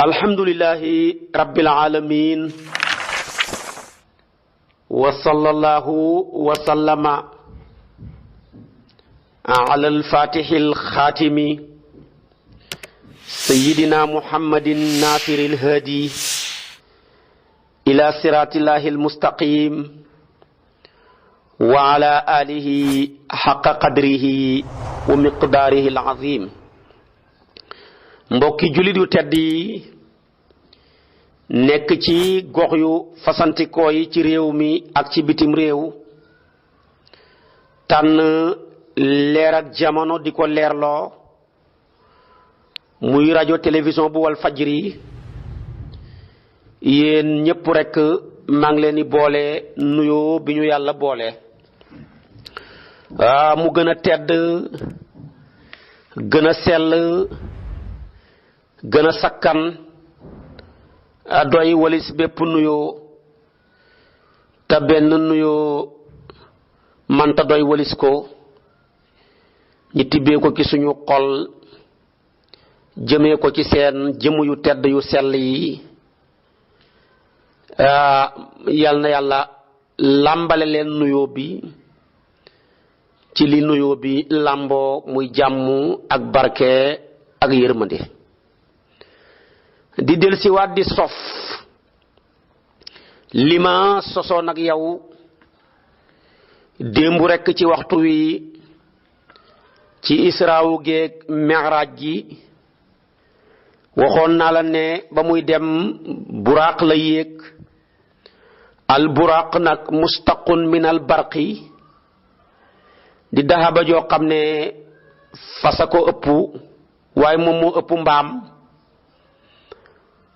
alhamdulillahi rabbil alamin wa sallallahu wa sallama ala al-fatihil khatimi sayyidina muhammadin nasiril hadi ila siratillahil mustaqim wa ala alihi haqqa qadrihi wa miqdarihi al-azim. mbokki jullit yu tedd yi nekk ci gox yu fasantikoo yi ci réew mi ak ci bitim réew tànn leer ak jamono di ko leerloo muy rajo télévision bu wal fajri yéen ñépp rekk maa ngi leen di boole nuyoo bi ñu yàlla boole mu gën a tedd gën a sell gën a sakkan doy walis bépp nuyoo te benn nuyoo manta doy walis ko ñi tibbee ko ci suñu xol jëmee ko ci seen jëmm yu tedd yu sell yi yal na yàlla làmbale leen nuyoo bi ci li nuyoo bi làmboo muy jàmm ak barke ak yërmande di del si waat di sof li ma sosoon ak yow démb rekk ci waxtu wi ci israawu geeg mi'raaj gi waxoon naa la ne ba muy dem buraaq la yéeg al buraaq nag mustaqun min al barqi di dahaba joo xam ne fasa ko ëpp waaye moom moo ëpp mbaam.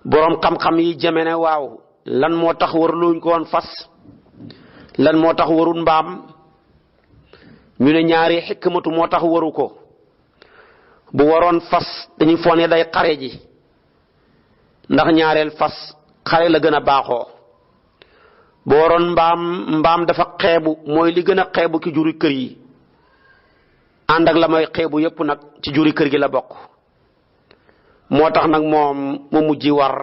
boroom xam-xam yi jame ne waaw lan moo tax waruluñ ko woon fas lan moo tax warul mbaam ñu ne ñaari xikmatu moo tax waru ko bu waroon fas dañuy foone day xare ji ndax ñaareel fas xare la gën a baaxoo bu waroon mbaam dafa xeebu mooy li gën a xeebu ki juri kër yi ànd ak la may xeebu yépp nag ci juri kër gi la bokk moo tax nag moom mu mujj war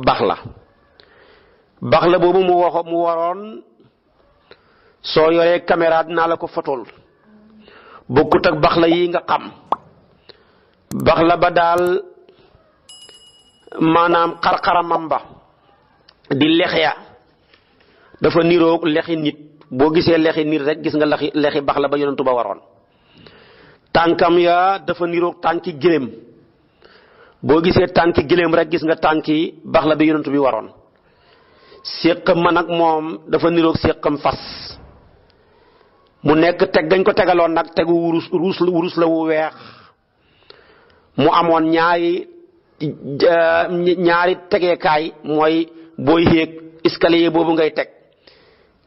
bax la boobu mu waroon soo yoree caméra dinaa la ko fotol bokkut ak bax la yi nga xam bax la ba daal maanaam xar-xaramam ba di lex ya dafa niroog lexi nit boo gisee lexi nit rek gis nga lexi bax la ba yonentu ba waroon tànkam ya dafa niroog tànki gëléem boo gisee tànki gëléem rek gis nga tànki bax la bi yonent bi waroon séqam ma nag moom dafa niroog séqam fas mu nekk teg gañ ko tegaloon nag tegu wurus la wu weex mu amoon ñaari tegeekaay mooy booy yéeg escalier boobu ngay teg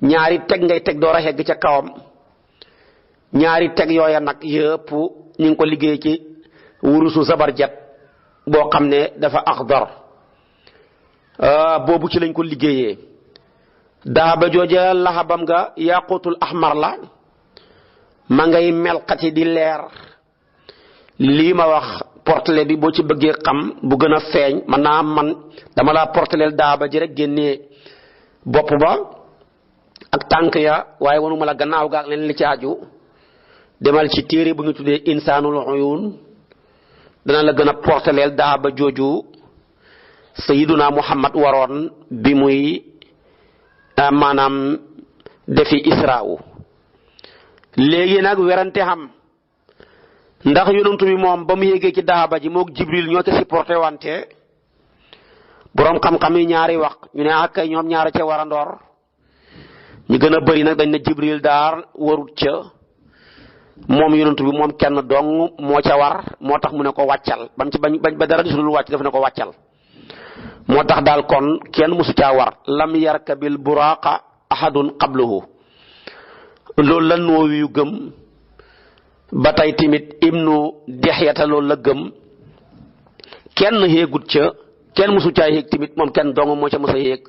ñaari teg ngay teg door a xegg ca kawam ñaari teg yooya nag yëpp ñu ngi ko liggéey ci wurusu zabarjat boo xam ne dafa axdar boobu ci lañ ko liggéeyee daaba jooja laxabam nga yaqutul ahmar la ma ngay melxati di leer lii ma wax portele bi boo ci bëggee xam bu gën a feeñ man dama laa porteleel daaba ji rek génnee bopp ba ak tànk ya waaye wanuma la gannaaw ga ak leen li ci aju demal ci téere bu ñu tuddee insaanul uyun dana la gën a porteleel daaba jooju sayiduna muhammad waroon bi muy maanaam defi israu léegi nag werante xam ndax yonentu bi moom ba mu yéegee ci daaba ji mook jibril ñoo ca supporté wante boroom xam-xam yi ñaari wax ñu ne ak ñoom ñaari ca warandoor ñu gën a bari nag dañ ne jibril daar warut ca moom yonent bi moom kenn dong moo ca war moo tax mu ne ko wàccal bam ci bañ ba dara disulul wàcc daf ne ko wàccal moo tax daal kon kenn mosu caa war lam yarkabil buraqa ahadun qabluhu loolu la noowi yu gëm ba tey tamit ibnu dexyata loolu la gëm kenn yéegut ca kenn mosu caa yéeg tamit moom kenn dong moo ca mos a yéeg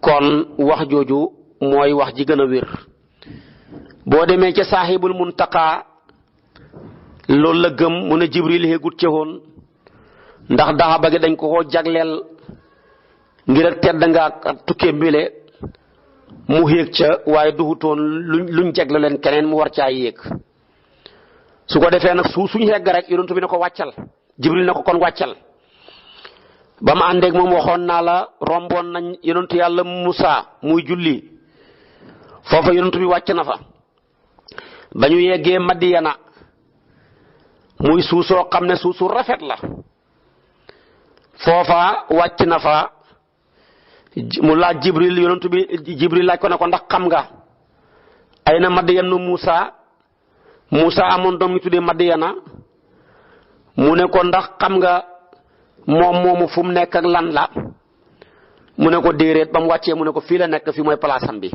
kon wax jooju mooy wax ji gën a wér boo demee ca saaxibul muntaqa loolu la gëm mu ne jibril xeegut ca woon ndax daxaba gi dañ ko jagleel ngir ak tedd nga ak tukkee mbile mu yéeg ca waaye duhutoon luñ jagle leen keneen mu war caa yéeg su ko defee nag suñ yegg rek yonent bi ne ko wàccal Jibril ne ko kon wàccal ba ma àndeeg moom waxoon naa la romboon nañ yonent yàlla Musaa muy julli foofa yonent bi wàcc na fa ba ñu yeggee Madiyana muy suusoo xam ne suusu rafet la foofa wàcc na fa mu laaj Jibril yonent bi Jibril laaj ko ne ko ndax xam nga ay na Madiyana Musaa amoon doom ñu tuddee Madiyana mu ne ko ndax xam nga moom moomu fu mu nekk ak lan la mu ne ko déeréet ba mu wàccee mu ne ko fii la nekk fii mooy palaasam bi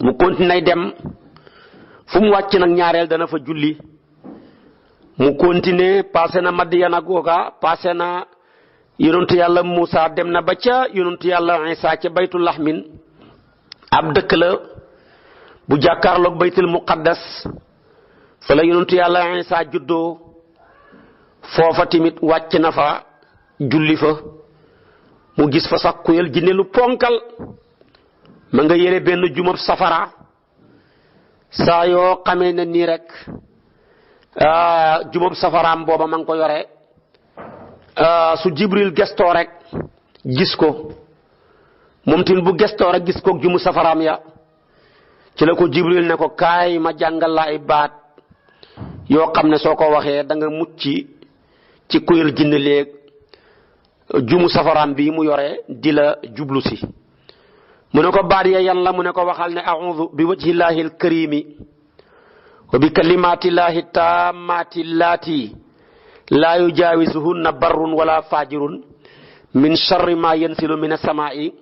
mu continué dem fu mu wàcc nag ñaareel dana fa julli mu continué passé na Madiyana googa passé na yonentu yàlla Muusa dem na ba ca yonentu yàlla Isa ca baytul laxmin ab dëkk la bu jàkkaarloog baytul muqaddas fa la yonentu yàlla Isa juddoo foofa tamit wàcc na fa julli fa mu gis fa sax kuyel jinne lu ponkal ma nga yére benn jumab safara saa yoo xamee ne nii rek jumab safaraam booba ma nga ko yore su Jibril gestoo rek gis ko moom tamit bu gestoo rek gis ko jumu safaraam ya ci la ko Jibril ne ko kaay ma jàngal la ay baat yoo xam ne soo ko waxee da nga mucc ci kuyel jinne léeg jumu safaraam bi mu yore di la jublu si mu ne ko baat ya yan la mu ne ko waxal ne a'udhu bi wajhillahi alkarimi wa bi kalimatillahi tammati allati la yujawisuhunna barrun wala fajirun min sharri ma yanzilu min as-sama'i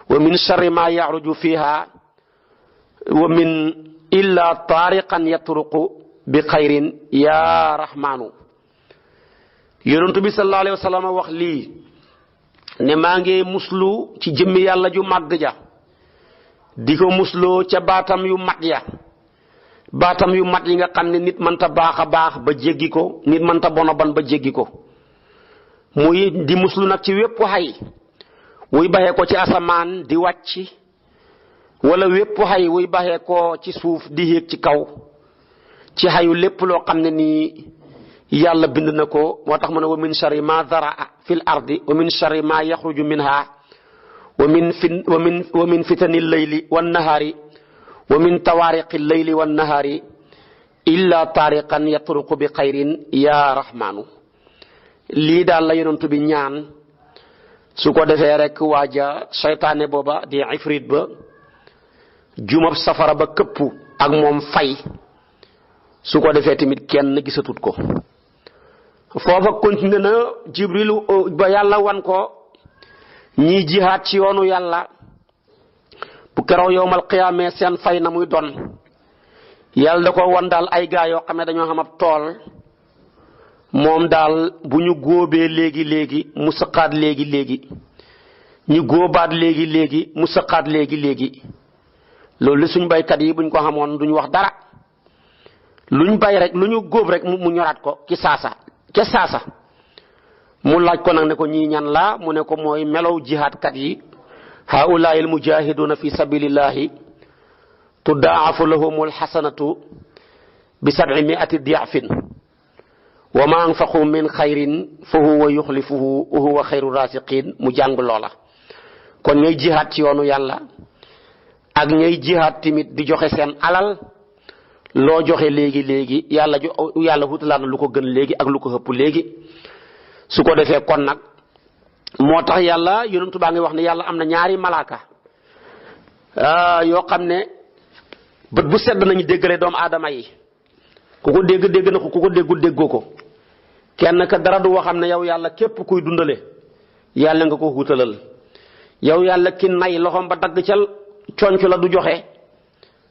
wa min sharri ma ya'ruju fiha wa min illa tariqan yatruqu bi khairin ya rahmanu yonent bi sallallahu alayhi wa sallam wax lii ne maa ngi muslu ci jëmmi yàlla ju màgg ja di ko musloo ca baatam yu mat ya baatam yu mat yi nga xam ne nit mënta baax a baax ba jéggi ko nit mënta bon a bon ba jéggi ko muy di muslu nag ci wépp xay wuy baxee ko ci asamaan di wàcc wala wépp xay wuy baxee ko ci suuf di yéeg ci kaw ci xayu lépp loo xam ne nii yàlla bind na ko moo tax mu ne wa min sharri ma daraa fil ardi wa min sharri ma yaxruju minha wa min fitani layli wan nahari wa min tawaariqi layli wan nahari illa tariqan yatruqu bi xayrin ya rahmanu lii daal la yonent bi ñaan su ko defee rek waaja seytaane booba di ifrit ba jumab safara ba këpp ak moom fay su ko defee tamit kenn gisatut ko foofa continué na Jibril ba yàlla wan ko ñii jihaat ci yoonu yàlla bu keroog yowmal qiyaamee seen fay na muy doon yàlla da ko wan daal ay gaa yoo xam ne dañoo xam ab tool moom daal bu ñu góobee léegi mu sëqaat léegi ñu góobaat léegi mu sëqaat léegi loolu li suñ baykat yi buñ ko xamoon duñ wax dara luñ bay rek lu ñu góob rek mu ñoraat ko ci saasa ca saasa mu laaj ko nag ne ko ñii ñan la mu ne ko mooy melow jihaadkat yi haulaai al mujahiduna fi sabilillahi tudaafu lahumul hasanatu bi 700 di'fin wa ma anfaqu min khairin fa huwa yukhlifuhu wa huwa khairu rasiqin mu jàng loola kon ñay jihaad ci yoonu yàlla ak ñay jihaad timit di joxe seen alal loo joxe léegi yàlla wutalaat na lu ko gën léegi ak lu ko ëpp léegi su ko defee kon nag moo tax yàlla yonentu baa ngi wax ne yàlla am na ñaari malaaka yoo xam ne bët bu sedd nañu déggale doomu aadama yi ku ko dégg na ko ku ko déggul déggoo ko kenn ka dara du waxam ne yow yàlla képp kuy dundale yàlla nga ko wutalal yow yàlla ki nay loxoom ba dagg ca conc la du joxe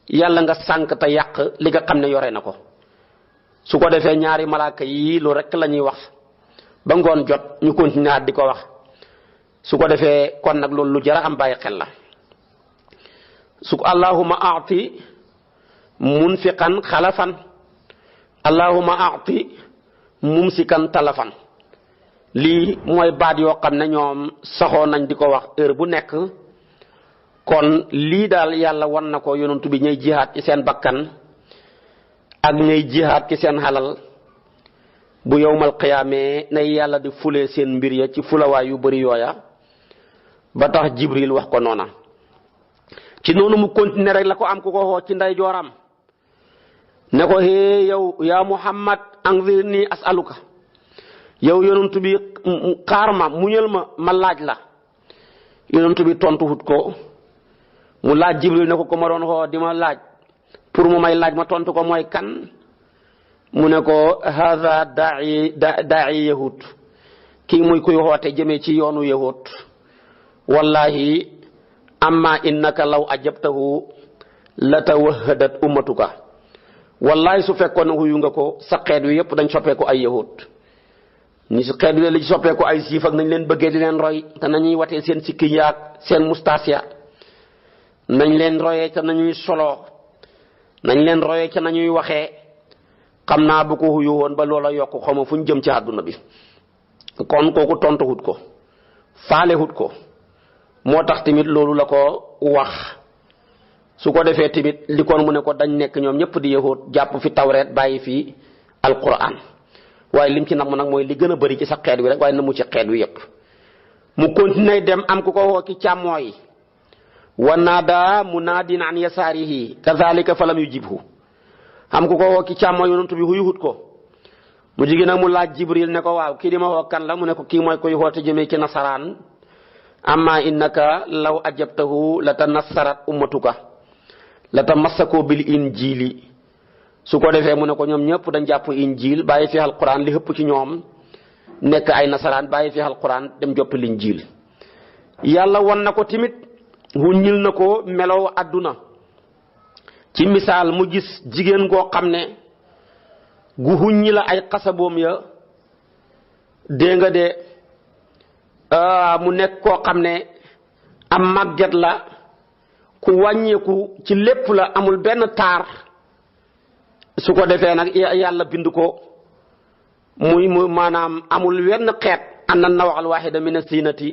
yàlla nga sànk te yàq li nga xam ne yore na ko su ko defee ñaari malaaka yi lu rek la ñuy wax ba ngoon jot ñu continuer di ko wax su ko defee kon nag loolu lu jara am bàyyi xel la su ko allahumma aati munfiqan xalafan allahumma aati mumsikan talafan lii mooy baat yoo xam ne ñoom saxoo nañ di ko wax heure bu nekk. kon lii daal yàlla wan na ko yonent bi ñuy jihaat ci seen bakkan ak ñuy jihaat ci seen xalal bu yowmal qiyaamee nay yàlla di fule seen mbir ya ci fulawaay yu bari yooya ba tax Jibril wax ko noona ci noonu mu continuer rek la ko am ku ko xoo ci nday jooram ne ko hee yow yaa Muhammad anzirni as'aluka yow yonent bi xaar ma muñal ma laaj la yonent bi tontu hut ko mu laaj Jibril ne ko ma doon xoo di ma laaj pour mu may laaj ma tontu ko mooy kan mu ne ko haza da'i yahud kii muy kuy xoote jëmee ci yoonu yahud wallahi amma innaka law ajabtahu la tawahhadat ummatuka wallahi su fekkoon ne xuyu nga ko sa xeet wi yëpp dañ soppeeku ay yahud ni su xeet wi li soppeeku ay siif ak nañ leen bëggee di leen roy te nañuy watee seen sikki yaag seen mustaas nañ leen royee ca nañuy solo nañ leen royee ca nañuy waxee xam naa bu ko xuyu woon ba loola yokk xawma fu ñu jëm ci àdduna bi kon kooku tontu hut ko faale hut ko moo tax tamit loolu la ko wax su ko defee tamit li kon mu ne ko dañ nekk ñoom ñëpp di yahud jàpp fi tawreet bàyyi fi alquran waaye lim ci nam nag mooy li gën a bëri ci sa xeet wi rek waaye na mu ci xeet wi yëpp mu continuer dem am ku ko woo ki càmmooy wa naada munaadin an yasaarihi kazalika falam yujibhu am ku ko woo ki càmmooy yonent bi huyuhut ko mu jigi nag mu laaj Jibril ne ko waaw kii di ma woo kan la mu ne ko kii mooy koy xoote jëmee ci nasaraan amma innaka law ajabtahu la tanassarat ummatuka la tamassako bil injili su ko defee mu ne ko ñoom ñëpp dañ jàpp injil bàyyi fi alquran li hëpp ci ñoom nekk ay nasaraan bàyyi fi alquran dem jopp linjil yàlla won na ko timit wuññil na ko melow àdduna ci misaal mu gis jigéen goo xam ne gu huññi la ay xasaboom ya dégg nga de mu nekk koo xam ne am màgget la ku wàññeeku ci lépp la amul benn taar su ko defee nag yàlla bind ko muy maanaam amul wenn xeet an na nawaxal waaxida min as-sinati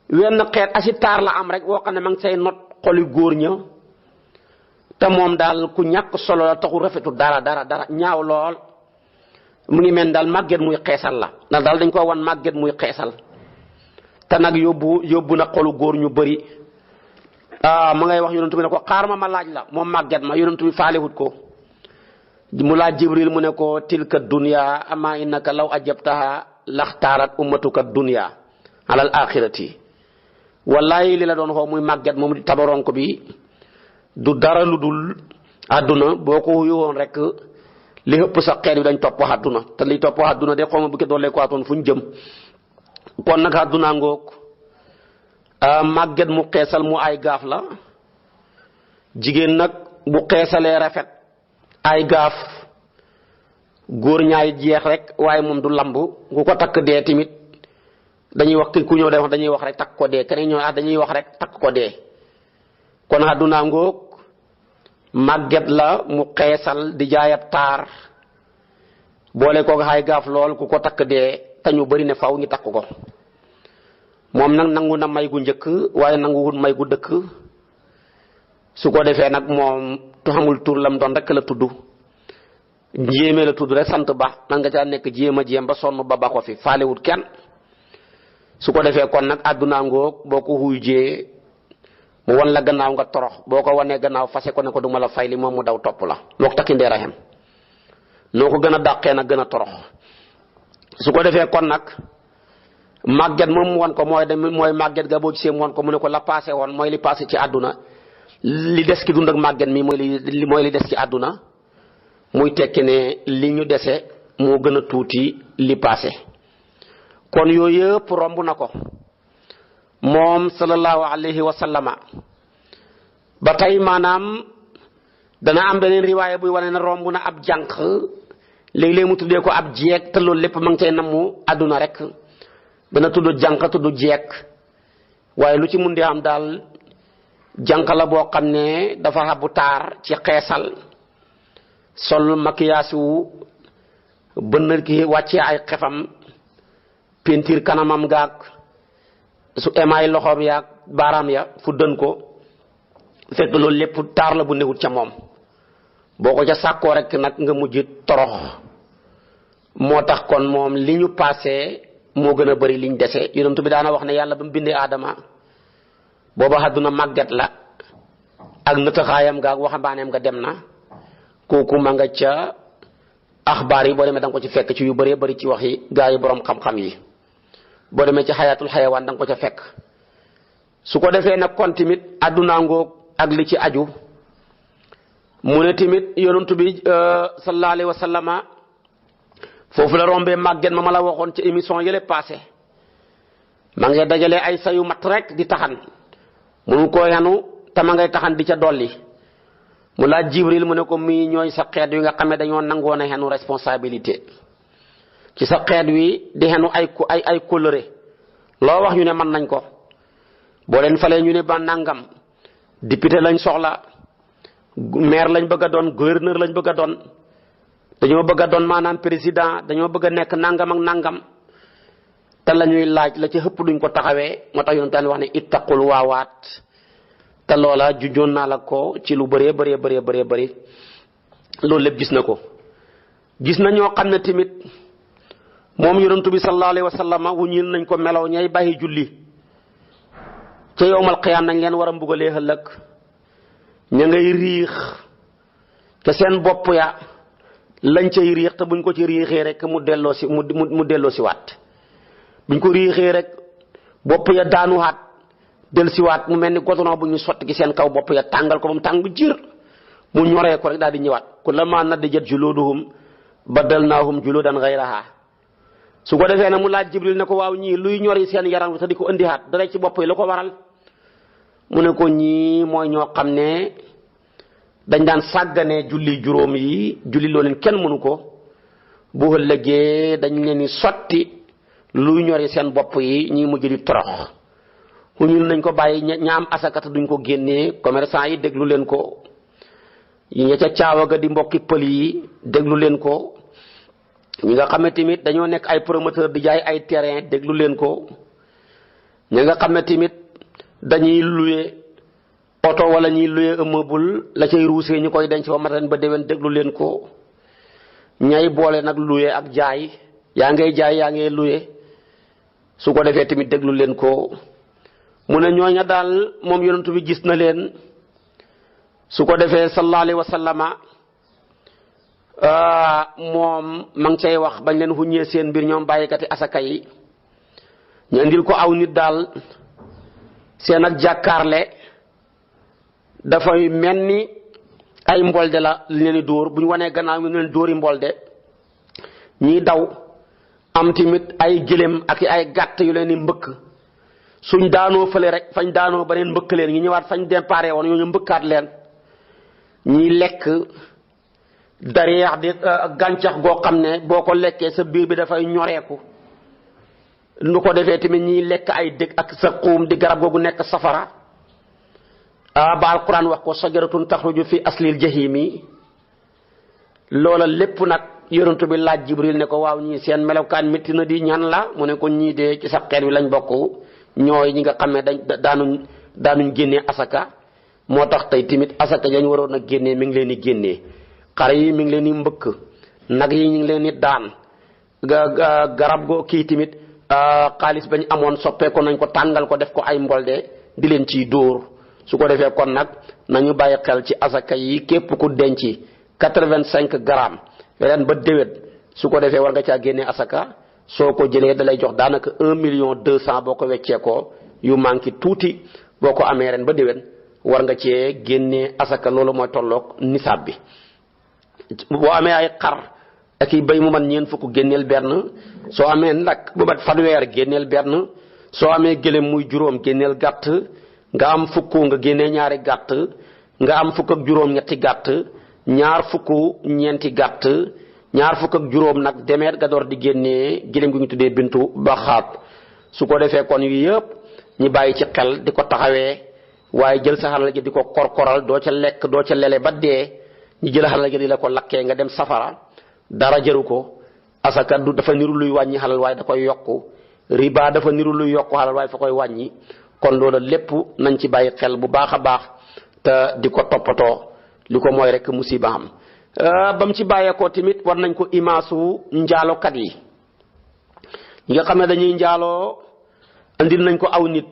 wenn xeet asi taar la am rek woo xam ne ma ngi say not xoli góor ña te moom daal ku ñàkk solo la taxu rafetu dara ñaaw lool mu ngi mel daal màgget muy xeesal la ndax daal dañ ko wan màgget muy xeesal te nag yóbbu na xolu góor ñu bëri ma ngay wax yonent bi ne ko xaar ma laaj la moom màgget ma yonent bi faalewut ko mu laaj Jibril mu ne ko tilka dunya ama innaka law ajabtaha laxtaarat ummatuka dunya alal axirati wallahi li la doon xoo muy màgget moom di tabaronko bi du dara lu dul àdduna boo ko yowoon rek li ëpp sa xeet bi dañ topp àdduna te li topp àdduna de xawma bu ko doolee ko atoon fu ñu jëm kon nag àdduna ngoog màgget mu xeesal mu ay gaaf la jigéen nag bu xeesalee rafet ay gaaf góor ñaay jeex rek waaye moom du lamb ku ko takk dee tamit dañuy wax ku ñëw day wax dañuy wax rek takk ko dee keneen ñëw dañuy wax rek takk ko dee kon àdduna ngoog màgget la mu xeesal di jaayab taar boole ko ay gaaf lool ku ko takk dee te ñu bari ne faw ñu takk ko moom nag nangu na may gu njëkk waaye nanguwul may gu dëkk su ko defee nag moom xamul tur lam doon rek la tudd jéeme la tudd rek sant ba man nga caa nekk jéem ba sonn ba ko fi faalewut kenn su ko defee kon nag àdduna ngoog boo ko xuyjee mu wan la gannaaw nga torox boo ko wanee gannaaw fase ko ne ko duma la fay li moom mu daw topp la moo ko takki ndeer a xem noo ko gën a dàqee nag gën a torox su ko defee kon nag màgget moom mu wan ko mooy màgget ga boo gisee mu wan ko mu ne ko la passé woon mooy li passé ci àdduna li des ki dund ak màgget mi mooy li des ci àdduna muy tekki ne li ñu dese moo gën a tuuti li passé kon yooyu yëpp romb na ko moom sallallahu alayhi wa sallama ba tey maanaam dana am beneen riwaaya buy wane ne romb na ab jànq léeg-léeg mu tuddee ko ab jeeg te loolu lépp ma ngi cay namu àdduna rek dana tudd jànq tudd jeeg waaye lu ci mun di am daal jànq la boo xam ne dafa xabu taar ci xeesal sol maquillage wu bënn ki wàccee ay xefam peinture kanamam gaag su emaay loxoom yaag baaraam ya fu dën ko fekk loolu lépp taar la bu newut ca moom boo ko ca sàkkoo rek nag nga mujj torox moo tax kon moom li ñu passé moo gën a bari liñ dese yonent bi daana wax ne yàlla ba mu bindee aadama booba àdduna màgget la ak nëtëxaayam nga ak waxambaaneem nga dem na kooku ma nga ca axbaar yi boo demee da nga ko ci fekk ci yu bëree bëri ci wax yi gaa yi boroom xam-xam yi boo demee ci xayaatul xayawaan da nga ko ca fekk su ko defee nag kon tamit àdduna ngoog ak li ci aju mu ne tamit yonent bi sallallahu alayhi wa sallama foofu la rombee màgget ma la waxoon ci émission yële passé ma ngay dajale ay sayu mat rek di taxan munu ko yanu te ma ngay taxan di ca dolli mu laaj Jibril mu ne ko mii ñooy sa xeet wi nga xam ne dañoo nangoon a xenu responsabilité ci sa xeet wi di xenu ay kóllëre loo wax ñu ne mën nañ ko boo leen falee ñu ne ba nangam député lañ soxla maire lañ bëgg a doon gouverneur lañ bëgg a doon dañoo bëgg a doon maanaam président dañoo bëgg a nekk nangam ak nangam te la ñuy laaj la ci xëpp duñ ko taxawee moo tax yoon taan wax ne ittaqul waawaat te loola jujoon naa la ko ci lu bëree bëri loolu lépp gis na ko gis na ñoo xam ne tamit moom yonent bi sallallahu alayhi wa sallam wuññil nañ ko melaw ñay bàyyi julli ca yowmal qiyaam nañ leen war a mbugalee ëllëg ña ngay riix te seen bopp ya lañ cay riix te buñ ko ci riixee rek mu delloo si waat buñ ko riixee rek bopp ya daanuwaat del si waat mu mel ni goudron bu ñu sotti ci seen kaw bopp ya tàngal ko ba mu tàng jir mu ñoree ko rek daal di ñëwaat kullamaa nadijat juluuduhum baddalnaahum juluudan ghayrahaa su ko defee nag mu laaj Jibril ne ko waaw ñii luy ñori seen yaram te di ko indiwaat dara ci bopp yi la ko waral mu ne ko ñii mooy ñoo xam ne dañ daan sàgganee julli juróom yi julli loo leen kenn mënu ko bu ëllëgee dañ leen di sotti luy ñori seen bopp yi ñuy mujj di torox ñun nañ ko bàyyi ñaam asakata duñ ko génnee commerçant yi déglu leen ko ña ca caawa ga di mbokki pël yi déglu leen ko ñi nga xam ne tamit dañoo nekk ay promoteur di jaay ay terrain déglu leen ko ñi nga xam ne tamit dañuy louer oto wala ñuy louer immeuble la cay ruusee ñu koy denc ba matan ba déwén déglu leen ko ñay boole nag louer ak jaay yaa ngay jaay yaa ngay louer su ko defee tamit déglu leen ko mu ne ñooña daal moom yonent bi gis na leen su ko defee sallallahu alayhi wa sallama moom ma ngi cay wax bañ leen xuññee seen mbir ñoom bàyyikati asaka yi ñu indil ko aw nit daal seen ak jàkkaarle dafay mel ni ay mbolde la li leen di dóor bu ñu wanee gannaaw ñu leen dóori mbolde ñiy daw am tamit ay gëléem ak ay gàtt yu leen di mbëkk suñ daanoo fële rek fañ daanoo ba leen mbëkk leen ñi ñëwaat fañ déparé woon ñoo ñu mbëkkaat leen ñiy lekk dareex di gàncax goo xam ne boo ko lekkee sa biir bi dafay ñoreeku nu ko defee tamit ñiy lekk ay dëkk ak sa xuum di garab googu nekk safara ba alquran wax ko sajaratun taxruju fi aslil jahimi loola lépp nag yonent bi laaj Jibril ne ko waaw ñii seen melokaan métti na di ñan la mu ne ko ñii dee ci sa xeet wi lañ bokk ñooy ñi nga xam ne daanuñ génnee asaka moo tax tey tamit asaka yañ waroon a génnee mi ngi leen di génnee xar yi mi ngi leen di mbëkk nag yi ñu ngi leen di daan garab goo kii tamit xaalis bañ amoon soppeeku nañ ko tàngal ko def ko ay mbolde di leen ciy dóor su ko defee kon nag nañu bàyyi xel ci asaka yi képp ku denc 85 grammes ren ba déwét su ko defee war nga caa génnee asaka soo ko jëlee da lay jox daanaka 1,200,000 boo ko weccee ko yu manqué tuuti boo ko amee ren ba déwén war nga cee génnee asaka loolu mooy tolloog nisaab bi boo amee ay xar ak i béy mu man ñeen fukk génneel benn soo amee nag bu mat fanweer génneel benn soo amee gëléem muy juróom génneel gàtt nga am fukk nga génnee ñaari gàtt nga am fukk ak juróom ñetti gàtt ñaar fukk ñeenti gàtt ñaar fukk ak juróom nag demeet nga door di génnee gëléem gu ñu tuddee bintu baxaat su ko defee kon yu yëpp ñi bàyyi ci xel di ko taxawee waaye jël sa xalal gi di ko korkoral doo ca lekk doo ca lele ba dee ñu jël xalal gi di la ko lakkee nga dem safara dara jëru ko asaka du dafa niru luy wàññi xalal waaye da koy yokku riba dafa niru lu yokku xalal waaye fa koy wàññi kon loola lépp nañ ci bàyyi xel bu baax a baax te di ko toppatoo li ko mooy rek musiba am ba mu ci bàyyeekoo tamit war nañ ko imaasu njaalokat yi ñi nga xam ne dañuy njaaloo andil nañ ko aw nit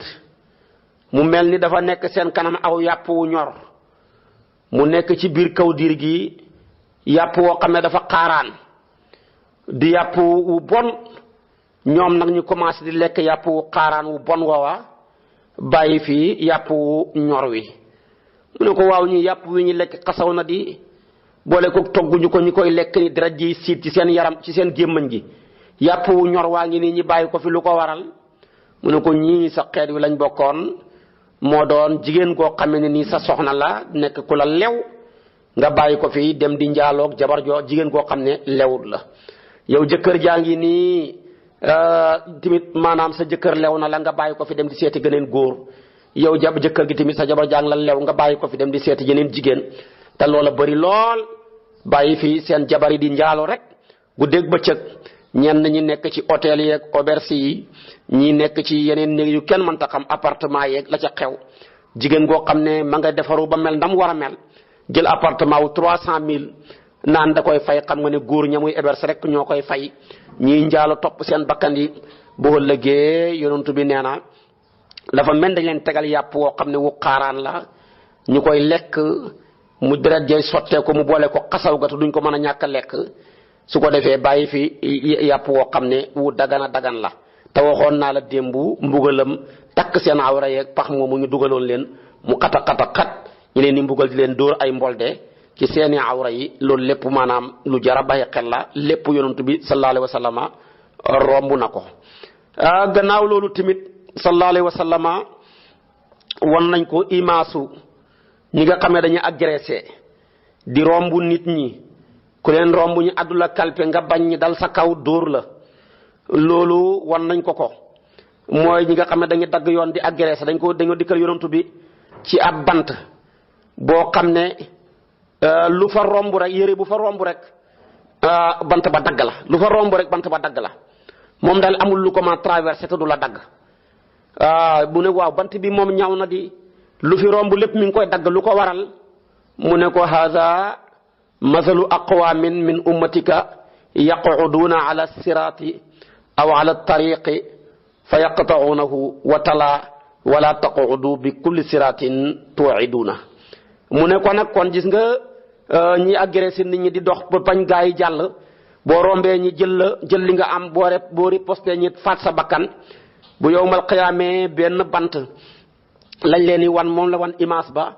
mu mel ni dafa nekk seen kanam aw yàpp wu ñor mu nekk ci biir kaw diir gi yàpp woo xam ne dafa xaaraan di yàpp wu bon ñoom nag ñu commencé di lekk yàpp wu xaaraan wu bon woowa bàyyi fii yàpp wu ñor wi mu ne ko waaw ñu yàpp wi ñu lekk xasaw na di boole ko togguñu ko ñu koy lekk ni dara ji siit ci seen yaram ci seen gémmañ gi yàpp wu ñor waa ngi nii ñi bàyyi ko fi lu ko waral mu ne ko ñii sa xeet wi lañ bokkoon moo doon jigéen koo xamee ne nii sa soxna la nekk ku la lew nga bàyyi ko fi dem di njaaloog jabar joo jigéen koo xam ne lewut la yow jëkkër jaa ngi nii tamit maanaam sa jëkkër lew na la nga bàyyi ko fi dem di seeti geneen góor yow jëkkër gi tamit sa jabar jaa ngi la lew nga bàyyi ko fi dem di seeti yeneen jigéen te loola bari lool bàyyi fi seen jabar yi di njaalo rek guddeeg bëccëg ñenn ñi nekk ci hôtel yeeg auberge yi ñi nekk ci yeneen néeg yu kenn mënta xam appartement yeeg la ca xew jigéen goo xam ne ma nga defaru ba mel ndam war a mel jël appartement wu 300000 naan da koy fay xam nga ne góor ña muy héberge rek ñoo koy fay ñiy njaalo topp seen bakkan yi boo ëllëgee yonent bi nee na dafa mel dañ leen tegal yàpp woo xam ne wu xaaraan la ñu koy lekk mu deret jay sottee ko mu boole ko xasaw ga te duñ ko mën a ñàkk a lekk su ko defee bàyyi fi yàpp woo xam ne wu dagana dagan la te waxoon naa la démb mbugalam takk seen awra yeeg pax moomu ñu dugaloon leen mu xata xat ñu leen di mbugal di leen dóor ay mbolde ci seeni awra yi loolu lépp maanaam lu jara bàyyi xel la lépp yonent bi sallallahu alayhi wa sallama romb na ko gannaaw loolu tamit sallallahu alayhi wa sallama won nañ ko imaasu ñi nga xam ne dañuy agressé di romb nit ñi ku leen romb ñu addu la kalpe nga bañ ñi dal sa kaw dóor la loolu wan nañ ko mooy ñi nga xam ne dañuy dagg yoon di agressé dañoo dikkal yonantu bi ci ab bant boo xam ne lu fa romb rek yére bu fa romb rek bant ba dagg la lu fa romb rek bant ba dagg la moom daal amul lu ko ma traversé te du la dagg bu ne waaw bant bi moom ñaw na di lu fi romb lépp mi ngi koy dagg lu ko waral mu ne ko haza mathalu aqwamin min ummatika yaq'uduna ala sirati aw ala tariqi fa yaqta'unahu wa tala wala taqudu bi kulli siratin tu'iduna mu ne ko nag kon gis nga ñi agressé nit ñi di dox ba bañ gaay jàll boo rombee ñi jël li nga am boo riposté ñi faat sa bakkan bu yowmal qiyaamee benn bant lañ leen di wan moom la wan image ba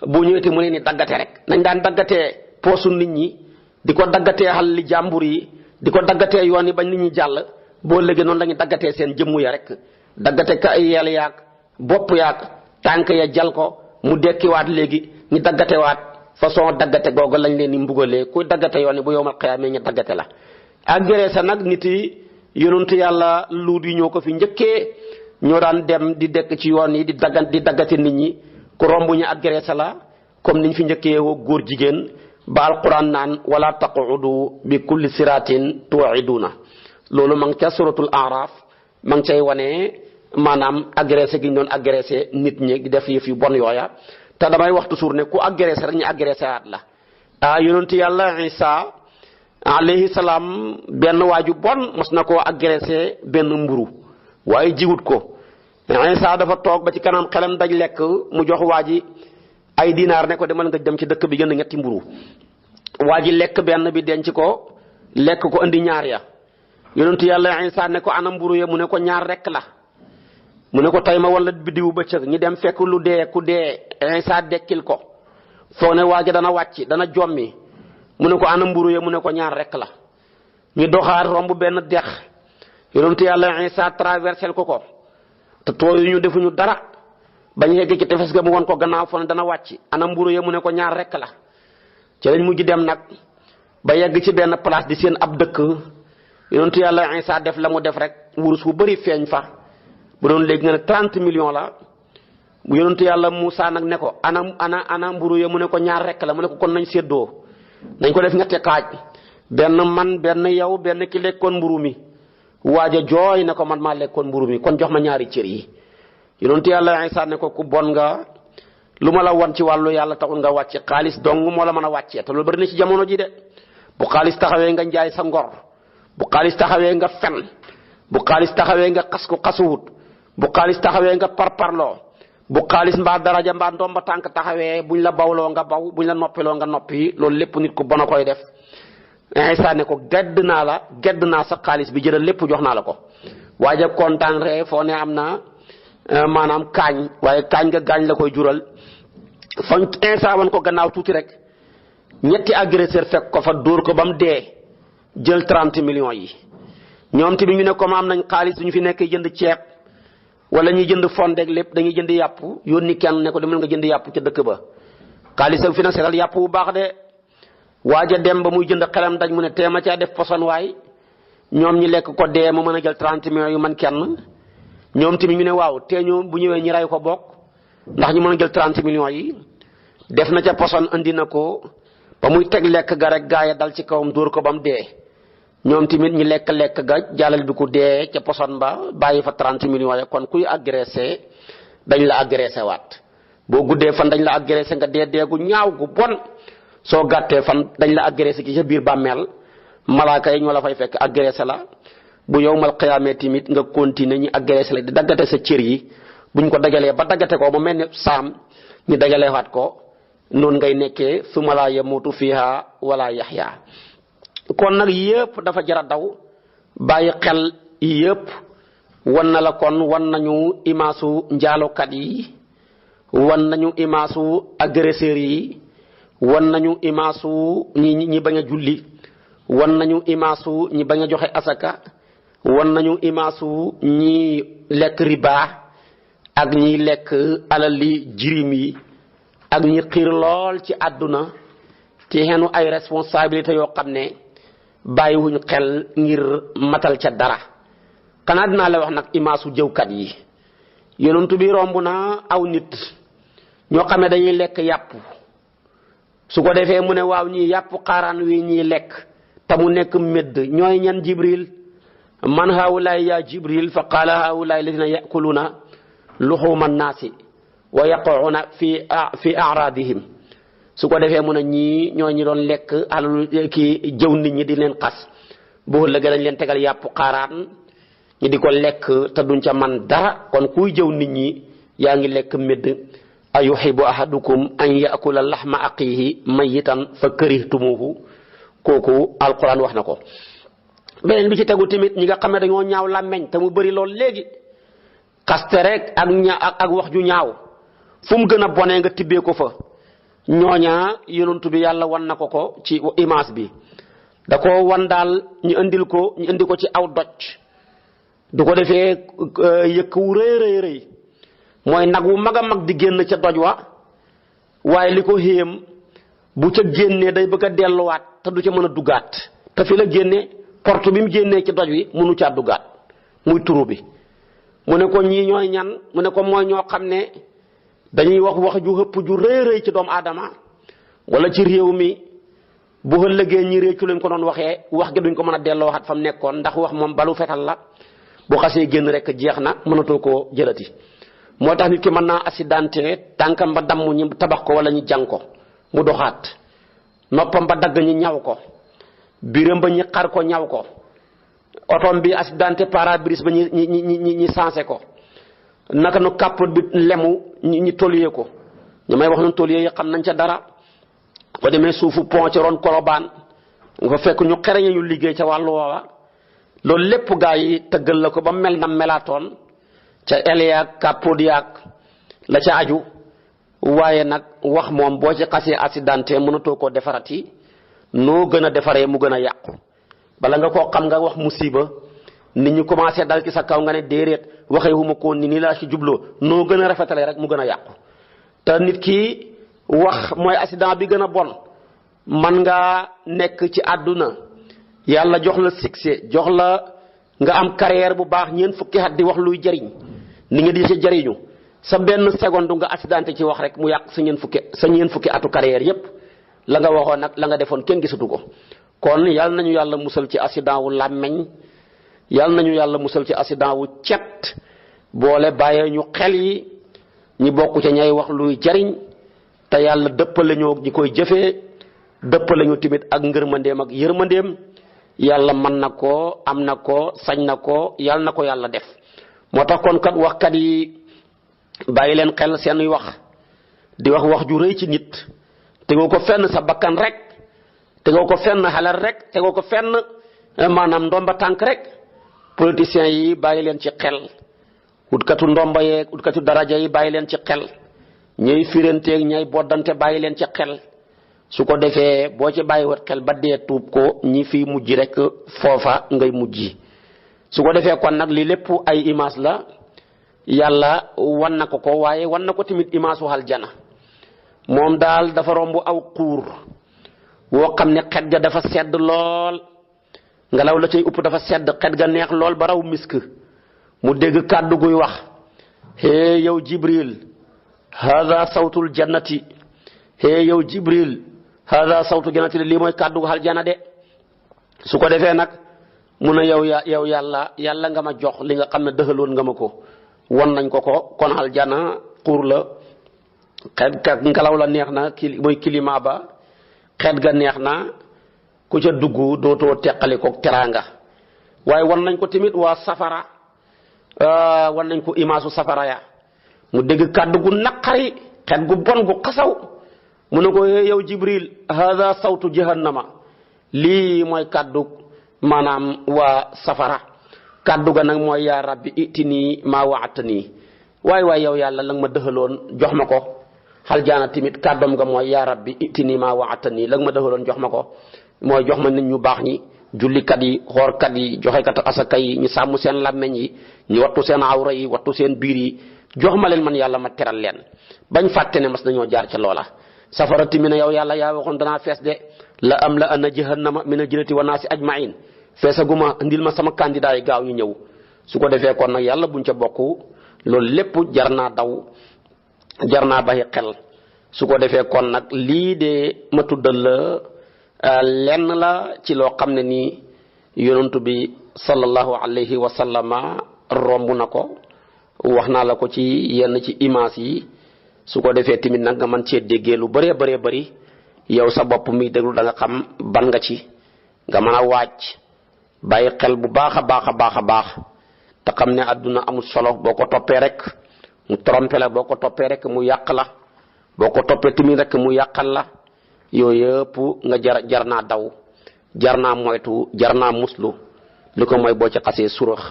bu ñëwee mu leen di daggate rek nañ daan daggatee poosu nit ñi di ko daggatee xal li jàmbur yi di ko daggatee yoon yi bañ nit ñi jàll boo léegi noonu la ñu daggatee seen jëmmu ya rek daggate ka ay yeel yaag bopp yaag tànk ya jal ko mu dekkiwaat léegi ñu daggatewaat façon daggate googu lañ leen di mbugalee kuy daggate yoon yi bu yowmal qiyaamee ñu daggate la. agressé nag nit yi yonentu yàlla luut yi ñoo ko fi njëkkee ñoo daan dem di dekk ci yoon yi di daggate nit ñi ku romb ñu agressé la comme niñ fi njëkkee woo góor jigéen ba alquran naan wala taqudu bi kulli siratin tu'iduna loolu ma ngi ca suratul araf ma ngi cay wane maanaam agressé gi ñu doon agressé nit ñi di def yëf yu bon yooya te damay wax toujours ne ku agressé rek ñu agressé waat la yonentu yàlla Isa alayhi salaam benn waaju bon mos na koo agressé benn mburu waaye jiwut ko Isa dafa toog ba ci kanam xelam daj lekk mu jox waa ji ay dinaar ne ko demal nga dem ci dëkk bi jënd ñetti mburu waa ji lekk benn bi denc ko lekk ko andi ñaar ya yonentu yàlla Isa ne ko ana mburu ya mu ne ko ñaar rek la mu ne ko tay ma wala biddiwu bëccëg ñi dem fekk lu dee ku dee Isa dekkil ko foog ne waa ji dana wàcc dana jommi mu ne ko ana mburu ya mu ne ko ñaar rek la ñu doxaat romb benn dex yonentu yàlla Isa traversel ko te tooyu ñu defuñu dara bañ yegg ci tefes ga mu won ko gannaaw foog ne dana wàcc ana mburu ya mu ne ko ñaar rek la ci lañ mujj dem nag ba yegg ci benn place di seen ab dëkk yonentu yàlla Isa def la mu def rek wurus bu bari feeñ fa bu doon léegi nga ne 30 millions la bu yonentu yàlla Muusa nag ne ko ana mburu ya mu ne ko ñaar rek la mu ne ko kon nañ séddoo nañ ko def ñetti xaaj benn man benn yow benn ki lekkoon mburu mi waaja jooy ne ko man maa lekkoon mburu mi kon jox ma ñaari cër yi yonent yàlla Isaa ne ko ku bon nga lu ma la wan ci wàllu yàlla taxul nga wàcce xaalis dong moo la mën a wàccee te loolu bari na ci jamono ji de bu xaalis taxawee nga njaay sa ngor bu xaalis taxawee nga fen bu xaalis taxawee nga xas ko xasuwut bu xaalis taxawee nga parparloo bu xaalis mbaa daraja mbaa ndomba tànk taxawee buñ la bawloo nga baw buñ la noppiloo nga noppi loolu lépp nit ku bon a koy def Isaa ne ko gedd naa sa xaalis bi jëlal lépp jox naa la ko waaja kontaan ree foo ne am na maanaam kaañ waaye kaañ nga gaañ la koy jural fa Isaa wan ko gannaaw tuuti rek ñetti agresseur fekk ko fa dóor ko ba mu dee jël 30 millions yi ñoom tamit ñu ne comme am nañ xaalis duñu fi nekk jënd ceeb wala ñuy jënd fondeeg lépp dañuy jënd yàpp yónni kenn ne ko demal nga jënd yàpp ca dëkk ba xaalis ak fi na seetal yàpp bu baax de waaja dem ba muy jënd xelam daj mu ne teema caa def poson waay ñoom ñi lekk ko dee mu mën a jël 30 millions yu man kenn ñoom tamit ñu ne waaw te ñu bu ñëwee ñi ray ko bokk ndax ñu mën a jël 30 millions yi def na ca poson andi na ko ba muy teg lekk ga rek gaaya dal ci kawam dóor ko ba mu dee ñoom tamit ñi lekk ga jàllal bi ku dee ca poson ba bàyyi fa 30 millions ya kon kuy agressé dañ la agressé waat boo guddee fan dañ la agressé nga dee gu ñaaw gu bon soo gàttee fan dañ la agressé ci sa biir bàmmeel malaaka yi ñoo la fay fekk agressé la bu yowmal qiyaamee tamit nga continuer ñi agressé la di daggate sa cër yi buñ ko dagalee ba daggate ko ba mel ni saam ñu dagalewaat ko noonu ngay nekkee summa laa yamuutu fiihaa wala yaxyaa kon nag yëpp dafa jara daw bàyyi xel yëpp wan na la kon wan nañu imaasu njaalokat yi wan nañu imaasu agresseurs yi wan nañu imaasu ñi bañ a julli wan nañu imaasu ñi bañ a joxe asaka wan nañu imaasu ñi lekk riba ak ñi lekk alali jirim yi ak ñi xiir lool ci àdduna ci xenu ay responsabilité yoo xam ne bàyyiwuñ xel ngir matal ca dara xanaa dinaa la wax nag imaasu jëwkat yi yonentu bi romb na aw nit ñoo xam ne dañuy lekk yàpp su ko defee mu ne waaw ñii yàpp xaaraan wi ñiy lekk te mu nekk médd ñooy ñan jibril man haawulaay yaa jibril fa qaala haawulaay ladina yakuluuna luxuuma naasi wa yaquuna fi aradihim su ko defee mu ne ñii ñoo ñi doon lekk alalu kii jëw nit ñi di leen xas boo ëllëgee dañ leen tegal yàpp xaaraan ñi di ko lekk te duñ ca man dara kon kuy jëw nit ñi yaa ngi lekk médd ayuhibbu ahadukum an yakula laxma aqihi mayitan fa karihtumuhu kooku alquran wax na ko beneen bi ci tegu tamit ñi nga xam ne dañoo ñaaw làmmeñ te mu bëri lool léegi xaste rek ak wax ju ñaaw fu mu gën a bonee nga tibbee ko fa ñooña yonent bi yàlla wan na ko ci image bi da ko wan daal ñu indi ko ci aw doj du ko defee yëkk wu rëy mooy nag wu mag a mag di génn ca doj wa waaye li ko xéem bu ca génnee day bëgg a delluwaat te du ca mën a duggaat te fi la génne porte bi mu génnee ci doj wi mënu caa duggaat muy turu bi mu ne ko ñii ñooy ñan mu ne ko mooy ñoo xam ne dañuy wax ju hëpp ju rëy ci doomu aadama wala ci réew mi bu ëllëgee ñi réccu lañ ko doon waxee wax gi duñ ko mën a delloo waxat fa mu nekkoon ndax wax moom balu fetal la bu xasee génn rek jeex na mënatoo koo jëlati moo tax nit ki mën naa accidenté tànkam ba damm ñi tabax ko wala ñu jàng ko mu doxaat noppam ba dagg ñi ñaw ko biram ba ñi xar ko ñaw ko otom bi accidenté pare-brise ba ñi sensé ko naka nu kàppot bi lemu ñi toliyee ko ñu may wax noonu toliyee yi xam nañ ca dara ba demee suufu pont ci ron Kolobaan nga fa fekk ñu xereñe ñu liggéey ca wàllu woowa loolu lépp gaa yi tëggal la ko ba mel na melaatoon ca el yaag kàppot yaag la ca aju waaye nag wax moom boo ci xasee accidenté mënatoo koo defarati noo gën a defaree mu gën a yàqu bala nga koo xam nga wax musiba nit ñi commencé dal ci sa kaw nga ne déedéet waxee huma ko ni laa ci jubloo noo gën a rafetalee rek mu gën a yàqu te nit ki wax mooy accident bi gën a bon man nga nekk ci àdduna yàlla jox la succès jox la nga am carrière bu baax ñeent fukki at di wax luy jariñ ni nga di ci jariñu sa benn seconde nga accidenté ci wax rek mu yàq sa ñeent fukki atu carrière yépp la nga waxoon nag la nga defoon kenn gisatu ko kon yàlla nañu yàlla musal ci accident wu làmmeñ yàlla nañu yàlla musal ci accident wu cet boole bàyyee ñu xel yi ñi bokku ci ñay wax luy jariñ te yàlla dëppale ñu ñi koy jëfee dëppale ñu timit ak ngërmandeem ak yërmandeem yàlla mën na ko am na ko sañ na ko yàlla na ko yàlla def moo tax kon kat waxkat yi bàyyi leen xel seen wax di wax ju rëy ci nit tegoo ko fenn sa bakkan rek tegoo ko fenn xalal rek tegoo ko fenn maanaam ndomba tànk rek politiciens yi bàyyi leen ci xel utkatu ndomba yeeg utkatu daraja yi bàyyi leen ci xel ñay firanteeg ñay boddante bàyyi leen ci xel su ko defee boo ci bàyyi wat xel ba dee tuub ko ñi fi mujj rek foofa ngay mujj su ko defee kon nag li lépp ay image la yàlla wan na ko waaye wan na ko tamit image wu aljana moom daal dafa romb aw xuur woo xam ne xet ga dafa sedd lool ngelaw la cay upp dafa sedd xet ga neex lool ba raw misk mu dégg kàddu guy wax hee yow Jibril hada sawtul jannati hee yow Jibril hada sawtul jannati lii mooy kàddu gu aljana de su ko defee nag mu ne yow yàlla nga ma jox li nga xam ne dëxaloon nga ma ko won nañ ko kon aljana xuur la xet ga ngelaw la neex na mooy climat ba xet ga neex na ku ca dugg dootoo teqali ko teraanga waaye wan nañ ko tamit waa safara wan nañ ko imaasu safara ya mu dégg kàddu gu naqari xet gu bon gu xasaw mu ne ko yow Jibril hada sawtu jahannama lii mooy kàddu maanaam waa safara kàddu ga nag mooy yaa rabbi itini maa waatani waay yow yàlla la nga ma dëxaloon jox ma ko aljaana tamit kàddoom nga mooy yaa rabbi itini maa waatani la nga ma dëxaloon jox ma ko mooy jox ma nit ñu baax ñi jullikat yi xoorkat yi joxekat asaka yi ñu sàmm seen làmmeñ yi ñu wattu seen awra yi wattu seen biir yi jox ma leen man yàlla ma teral leen bañ fàtte ne mas nañoo jaar ca loola safara tamit ne yow yàlla yaa waxoon danaa fees de la am la ana jahannama mina jinnati wa naasi ajmain feesaguma ndil ma sama candidat yi gaaw ñu ñëw su ko defee kon nag yàlla buñ ca bokk loolu lépp jar naa daw jar naa bàyyi xel su ko defee kon nag lii de ma tuddal la lenn la ci loo xam ne nii yonantu bi sallallahu alayhi wa sallama romb na ko wax naa la ko ci yenn ci image yi su ko defee tamit nag nga mën cee déggee lu bëree bëri yow sa bopp mi déglu da nga xam ban nga ci nga mën a waaj bàyyi xel bu baax a baax te xam ne àdduna amul solo boo ko toppee rek mu trompé la boo ko toppee rek mu yàq la boo ko toppee tamit rek mu yàqal la yooyu yëpp nga jar naa daw jar naa moytu jar naa muslu li ko mooy boo ci xasee surax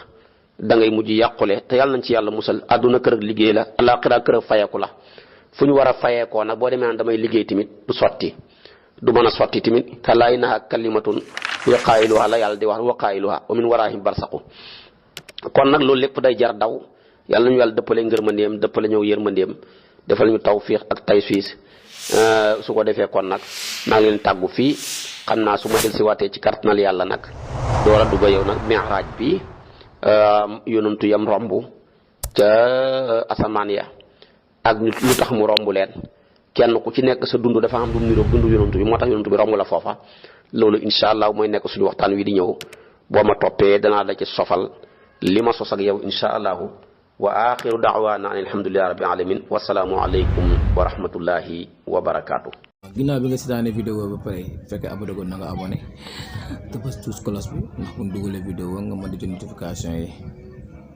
da ngay mujj yàqule te yàlla nañ ci yàlla musal àdduna kër ak liggéey la àllaaxira kër ak fayeeku la fu ñu war a fayeekoo nag boo demee naan damay liggéey tamit du sotti du mën a sotti tamit kalaa innahaa kalimatun huwa qaa'iluhaa la yàlla di wax wa qaa'iluhaa wa min waraa'ihim barsaqu kon nag loolu lépp day jar daw yàlla nañu yàlla dëppale ngërmandeem dëppale ñëw yërmandeem defal ñu tawfiix ak taysiir su ko defee kon nag maa ngi leen tàggu fii xam naa su ma del si waatee ci kartanal yàlla nag door a dugg yow nag mi'raaj bi yonantu yam romb ca asamaan ya ak lu tax mu romb leen kenn ku ci nekk sa dund dafa am lu mu niroog dundu yonantu bi moo tax yonantu bi romb la foofa loolu incha allah mooy nekk suñu waxtaan wi di ñëw boo ma toppee danaa la ci sofal li ma sos ak yow incha allahu wa axiru da'waana an alhamdulillahi rabbil alamin wasalaamu aleykum wa rahmatullahi wa barakaatu. ginnaaw bi nga seetaane vidéo ba pare fekkee abonné goon na nga abonné te bës tous cloche bi ndax bu ñu dugalee vidéo nga mën di jot notification yi